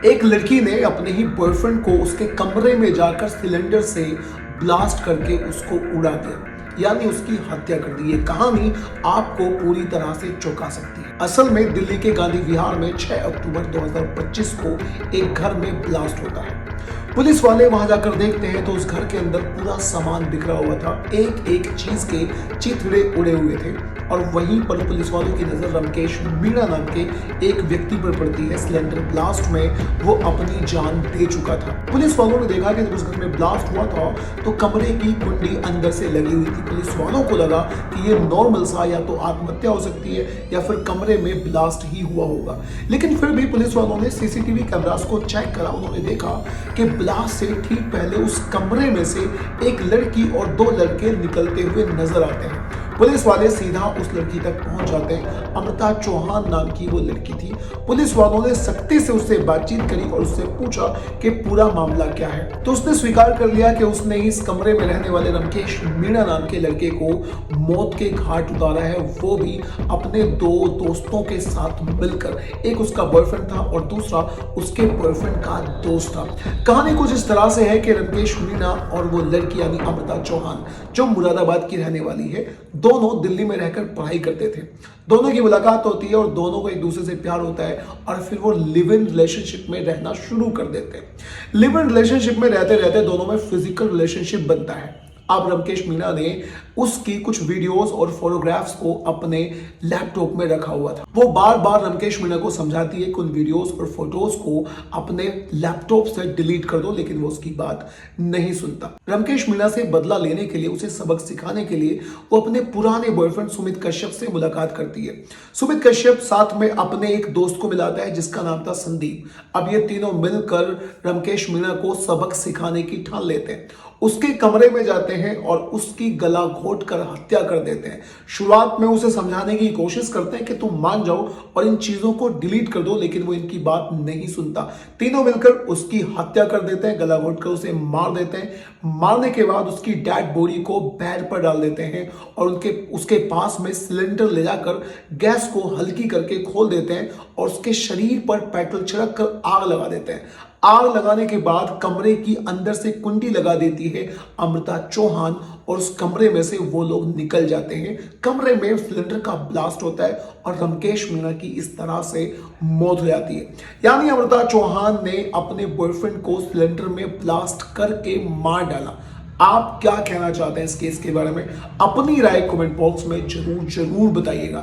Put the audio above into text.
एक लड़की ने अपने ही बॉयफ्रेंड को उसके कमरे में जाकर सिलेंडर से ब्लास्ट करके उसको उड़ा दिया, यानी उसकी हत्या कर दी। ये कहानी आपको पूरी तरह से चौंका सकती है। असल में दिल्ली के गांधी विहार में 6 अक्टूबर 2025 को एक घर में ब्लास्ट होता है। पुलिस वाले वहां जाकर देखते हैं तो उस घर के अंदर पूरा सामान बिखरा हुआ था, एक एक चीज के चिथड़े उड़े हुए थे। और वहीं पर पुलिस वालों की नजर रमकेश मीणा नाम के एक व्यक्ति पर पड़ती है। सिलेंडर ब्लास्ट में वो अपनी जान दे चुका था। पुलिस वालों ने देखा कि जब उस घर में ब्लास्ट हुआ था तो कमरे की कुंडी अंदर से लगी हुई थी। पुलिस वालों को लगा कि ये नॉर्मल सा या तो आत्महत्या हो सकती है या फिर कमरे में ब्लास्ट ही हुआ होगा। लेकिन फिर भी पुलिस वालों ने सीसीटीवी कैमरास को चेक करा। उन्होंने देखा कि ब्लास्ट से ठीक पहले उस कमरे में से एक लड़की और 2 लड़के निकलते हुए नजर आते हैं। पुलिस वाले सीधा उस लड़की तक पहुंच जाते हैं। अमृता चौहान नाम की वो लड़की थी। पुलिस वालों ने सख्ती से उससे बातचीत करी और उससे पूछा कि पूरा मामला क्या है। तो उसने स्वीकार कर लिया कि उसने इस कमरे में रहने वाले रमकेश मीणा नाम के लड़के को मौत के घाट उतारा है, वो भी अपने 2 दोस्तों के साथ मिलकर। एक उसका बॉयफ्रेंड था और दूसरा उसके बॉयफ्रेंड का दोस्त था। कहानी कुछ इस तरह से है कि रमकेश मीणा और वो लड़की यानी अमृता चौहान जो मुरादाबाद की रहने वाली है, दोनों दिल्ली में रहकर पढ़ाई करते थे। दोनों की मुलाकात होती है और दोनों को एक दूसरे से प्यार होता है और फिर वो लिव इन रिलेशनशिप में रहना शुरू कर देते हैं। लिव इन रिलेशनशिप में रहते रहते दोनों में फिजिकल रिलेशनशिप बनता है। अब रमकेश मीणा ने उसकी कुछ वीडियोस और फोटोग्राफ्स को अपने लैपटॉप में रखा हुआ था। वो बार बार रमकेश मीणा को समझाती है कि उन वीडियोस और फोटोज को अपने लैपटॉप से डिलीट कर दो, लेकिन वो उसकी बात नहीं सुनता। रमकेश मीणा से बदला लेने के लिए, उसे सबक सिखाने के लिए वो अपने पुराने बॉयफ्रेंड सुमित कश्यप से मुलाकात करती है। सुमित कश्यप साथ में अपने एक दोस्त को मिलाता है जिसका नाम था संदीप। अब ये तीनों मिलकर रमकेश मीणा को सबक सिखाने की ठान लेते हैं। उसके कमरे में जाते हैं और उसकी गला घोट कर हत्या कर देते हैं। शुरुआत में उसे समझाने की कोशिश करते हैं कि तुम मान जाओ और इन चीजों को डिलीट कर दो, लेकिन वो इनकी बात नहीं सुनता। तीनों मिलकर उसकी हत्या कर देते हैं, गला घोट कर उसे मार देते हैं। मारने के बाद उसकी डेड बॉडी को बेड पर डाल देते हैं और उसके पास में सिलेंडर ले जाकर गैस को हल्की करके खोल देते हैं और उसके शरीर पर पेट्रोल छिड़क कर आग लगा देते हैं। आग लगाने के बाद कमरे की अंदर से कुंडी लगा देती है अमृता चौहान और उस कमरे में से वो लोग निकल जाते हैं। कमरे में सिलेंडर का ब्लास्ट होता है और रमकेश मीणा की इस तरह से मौत हो जाती है। यानी अमृता चौहान ने अपने बॉयफ्रेंड को सिलेंडर में ब्लास्ट करके मार डाला। आप क्या कहना चाहते हैं इस केस के बारे में? अपनी राय कमेंट बॉक्स में जरूर बताइएगा।